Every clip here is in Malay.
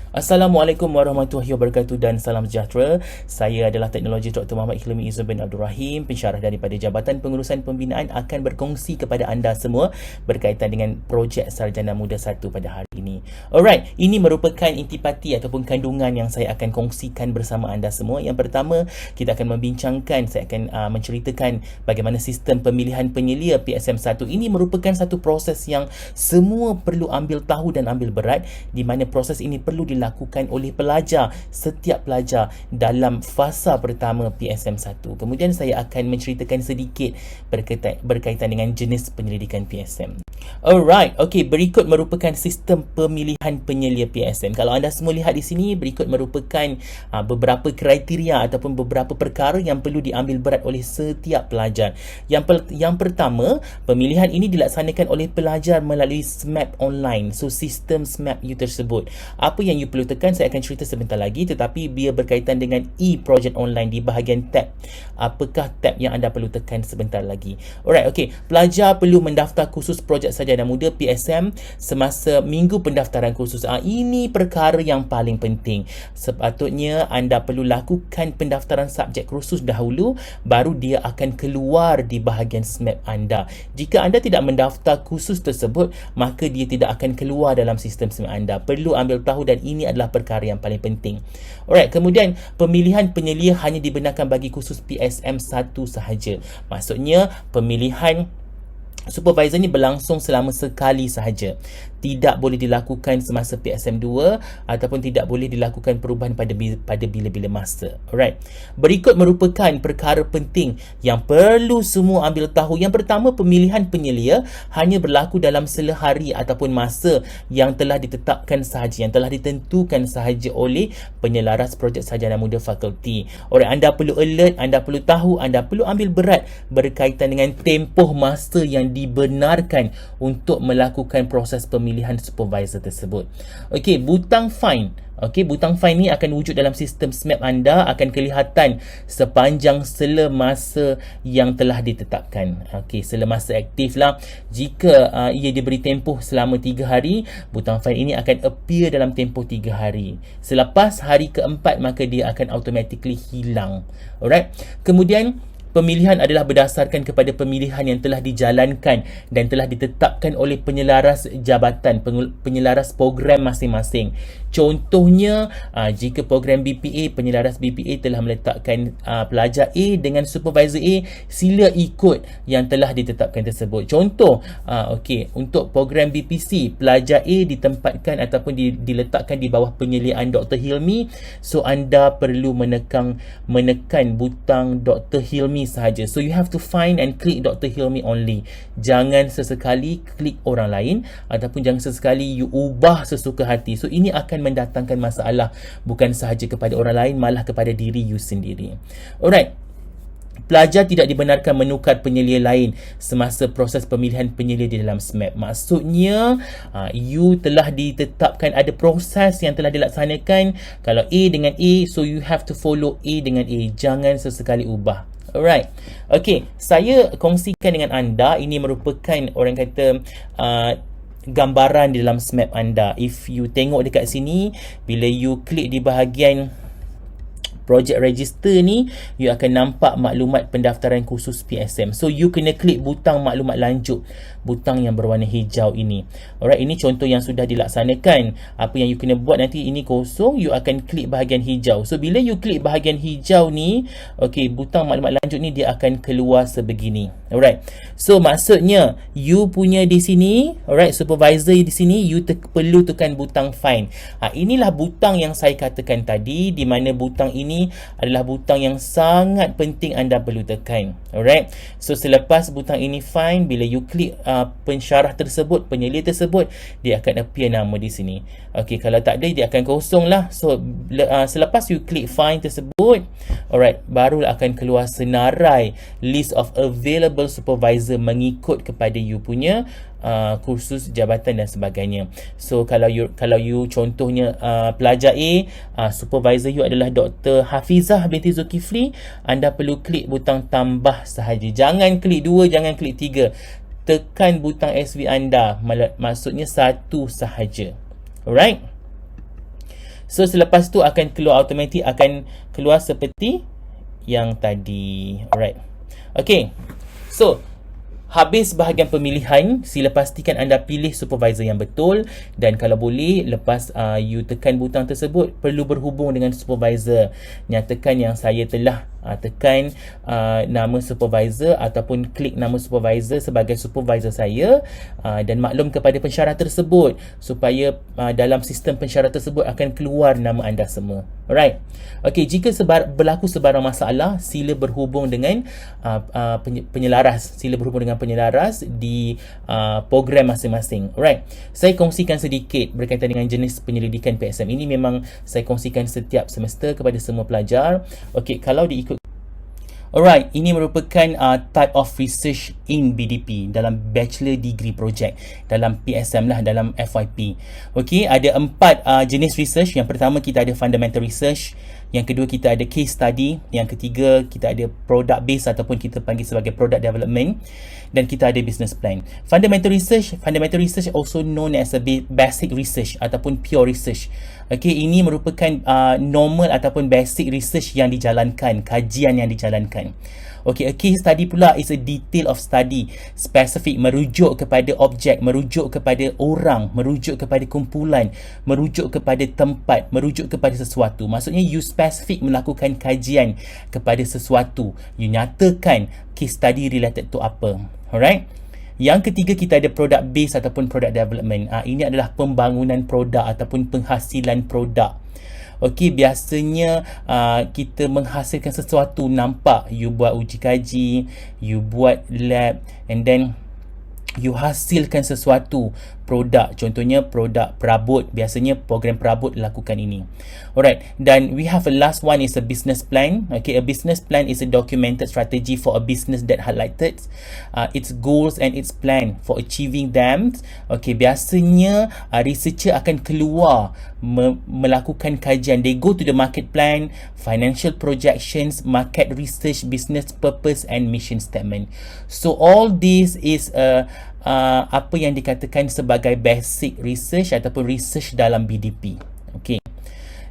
Assalamualaikum warahmatullahi wabarakatuh dan salam sejahtera. Saya adalah Teknologi Dr. Muhammad Hilmi Izzuddin bin Abdul Rahim, pensyarah daripada Jabatan Pengurusan Pembinaan, akan berkongsi kepada anda semua berkaitan dengan projek Sarjana Muda 1 pada hari ini. Alright, ini merupakan intipati ataupun kandungan yang saya akan kongsikan bersama anda semua. Yang pertama, kita akan membincangkan, saya akan menceritakan bagaimana sistem pemilihan penyelia PSM1 ini merupakan satu proses yang semua perlu ambil tahu dan ambil berat, di mana proses ini perlu dilakukan oleh pelajar, setiap pelajar dalam fasa pertama PSM1. Kemudian saya akan menceritakan sedikit berkaitan dengan jenis penyelidikan PSM. Alright, okay, berikut merupakan sistem pemilihan penyelia PSM. Kalau anda semua lihat di sini, berikut merupakan beberapa kriteria ataupun beberapa perkara yang perlu diambil berat oleh setiap pelajar. Yang pertama, pemilihan ini dilaksanakan oleh pelajar melalui SMAP online. So, sistem SMAP you tersebut. Apa yang you perlu tekan, saya akan cerita sebentar lagi, tetapi dia berkaitan dengan e-project online di bahagian tab. Apakah tab yang anda perlu tekan sebentar lagi? Alright, okay. Pelajar perlu mendaftar kursus projek Sarjana Muda PSM semasa minggu pendaftaran kursus. Ini perkara yang paling penting. Sepatutnya anda perlu lakukan pendaftaran subjek kursus dahulu, baru dia akan keluar di bahagian SMAP anda. Jika anda tidak mendaftar kursus tersebut, maka dia tidak akan keluar dalam sistem SMAP anda. Perlu ambil tahu, dan ini adalah perkara yang paling penting. Alright, kemudian pemilihan penyelia hanya dibenarkan bagi kursus PSM1 sahaja. Maksudnya pemilihan supervisor ni berlangsung selama sekali sahaja. Tidak boleh dilakukan semasa PSM2 ataupun tidak boleh dilakukan perubahan pada bila-bila masa. Alright. Berikut merupakan perkara penting yang perlu semua ambil tahu. Yang pertama, pemilihan penyelia hanya berlaku dalam selahari ataupun masa yang telah ditetapkan sahaja, yang telah ditentukan sahaja oleh penyelaras projek Sarjana Muda fakulti. Alright, anda perlu alert, anda perlu tahu, anda perlu ambil berat berkaitan dengan tempoh masa yang dibenarkan untuk melakukan proses pemilihan supervisor tersebut. Okey, butang fine. Okey, butang fine ni akan wujud dalam sistem SMAP anda, akan kelihatan sepanjang sela masa yang telah ditetapkan. Okey, sela masa aktif lah. Jika ia diberi tempoh selama 3 hari, butang fine ini akan appear dalam tempoh 3 hari. Selepas hari keempat, maka dia akan automatically hilang. Alright. Kemudian pemilihan adalah berdasarkan kepada pemilihan yang telah dijalankan dan telah ditetapkan oleh penyelaras jabatan, penyelaras program masing-masing. Contohnya, jika program BPA, penyelaras BPA telah meletakkan pelajar A dengan supervisor A, sila ikut yang telah ditetapkan tersebut. Contoh, okey, untuk program BPC, pelajar A ditempatkan ataupun diletakkan di bawah penyeliaan Dr. Hilmi, so anda perlu menekan butang Dr. Hilmi sahaja. So you have to find and click Dr. Hilmi only. Jangan sesekali klik orang lain ataupun jangan sesekali you ubah sesuka hati. So ini akan mendatangkan masalah bukan sahaja kepada orang lain, malah kepada diri you sendiri. Alright. Pelajar tidak dibenarkan menukar penyelia lain semasa proses pemilihan penyelia di dalam SMAP. Maksudnya, you telah ditetapkan, ada proses yang telah dilaksanakan. Kalau A dengan A, so you have to follow A dengan A. Jangan sesekali ubah. Alright. Okay, saya kongsikan dengan anda, ini merupakan orang kata gambaran di dalam SMAP anda. If you tengok dekat sini, bila you klik di bahagian project register ni, you akan nampak maklumat pendaftaran kursus PSM. So you kena klik butang maklumat lanjut, butang yang berwarna hijau ini. Alright, ini contoh yang sudah dilaksanakan. Apa yang you kena buat nanti, ini kosong, you akan klik bahagian hijau. So bila you klik bahagian hijau ni, okay, butang maklumat lanjut ni dia akan keluar sebegini. Alright, so maksudnya you punya di sini, alright, supervisor di sini, you perlu tekan butang fine. Inilah butang yang saya katakan tadi, di mana butang ini adalah butang yang sangat penting anda perlu tekan. Alright, so selepas butang ini fine, bila you klik pensyarah tersebut, penyelia tersebut, dia akan appear nama di sini. Okey, kalau tak ada, dia akan kosong lah. So selepas you klik find tersebut, alright, baru akan keluar senarai list of available supervisor mengikut kepada you punya kursus jabatan dan sebagainya. So kalau you contohnya pelajar A, supervisor you adalah Dr. Hafizah binti Zulkifli, anda perlu klik butang tambah sahaja. Jangan klik 2, jangan klik 3. Tekan butang SV anda, maksudnya 1 sahaja. Alright. So selepas tu akan keluar automatik, akan keluar seperti yang tadi. Alright. Okay. So habis bahagian pemilihan, sila pastikan anda pilih supervisor yang betul, dan kalau boleh lepas you tekan butang tersebut, perlu berhubung dengan supervisor. Nyatakan yang saya telah tekan nama supervisor ataupun klik nama supervisor sebagai supervisor saya, dan maklum kepada pensyarah tersebut supaya dalam sistem pensyarah tersebut akan keluar nama anda semua. Alright. Okay, jika berlaku sebarang masalah, sila berhubung dengan penyelaras. Sila berhubung dengan penyelaras di program masing-masing. Alright. Saya kongsikan sedikit berkaitan dengan jenis penyelidikan PSM. Ini memang saya kongsikan setiap semester kepada semua pelajar. Okay, kalau diikut. Alright, ini merupakan type of research in BDP dalam Bachelor Degree Project, dalam PSM lah, dalam FYP. Okay, ada 4 jenis research. Yang pertama kita ada fundamental research, yang kedua kita ada case study, yang ketiga kita ada product based ataupun kita panggil sebagai product development, dan kita ada business plan. Fundamental research also known as a basic research ataupun pure research. Okay, ini merupakan normal ataupun basic research yang dijalankan, kajian yang dijalankan. Okay, a case study pula is a detail of study, spesifik, merujuk kepada objek, merujuk kepada orang, merujuk kepada kumpulan, merujuk kepada tempat, merujuk kepada sesuatu. Maksudnya you spesifik melakukan kajian kepada sesuatu. You nyatakan case study related to apa. Alright. Yang ketiga kita ada product base ataupun product development. Ini adalah pembangunan produk ataupun penghasilan produk. Okey, biasanya kita menghasilkan sesuatu, nampak you buat uji kaji, you buat lab, and then you hasilkan sesuatu produk. Contohnya produk perabot, biasanya program perabot lakukan ini. Alright, dan we have a last one is a business plan. Okay, a business plan is a documented strategy for a business that highlighted its goals and its plan for achieving them. Okay, biasanya researcher akan keluar melakukan kajian. They go to the market plan, financial projections, market research, business purpose and mission statement. So all this is apa yang dikatakan sebagai basic research ataupun research dalam BDP. Okay.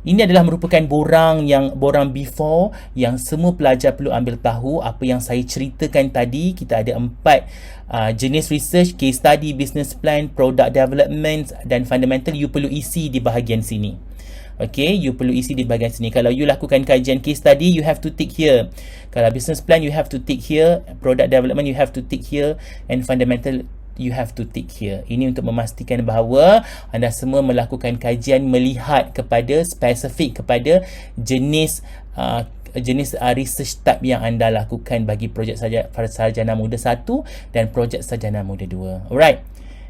Ini adalah merupakan borang before yang semua pelajar perlu ambil tahu. Apa yang saya ceritakan tadi, kita ada 4 jenis research: case study, business plan, product development dan fundamental. You perlu isi di bahagian sini. Okay, you perlu isi di bahagian sini. Kalau you lakukan kajian case study, you have to tick here. Kalau business plan, you have to tick here. Product development, you have to tick here. And fundamental, you have to tick here. Ini untuk memastikan bahawa anda semua melakukan kajian melihat kepada spesifik kepada jenis research type yang anda lakukan bagi projek sarjana muda 1 dan projek sarjana muda 2. Alright.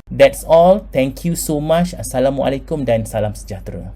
That's all. Thank you so much. Assalamualaikum dan salam sejahtera.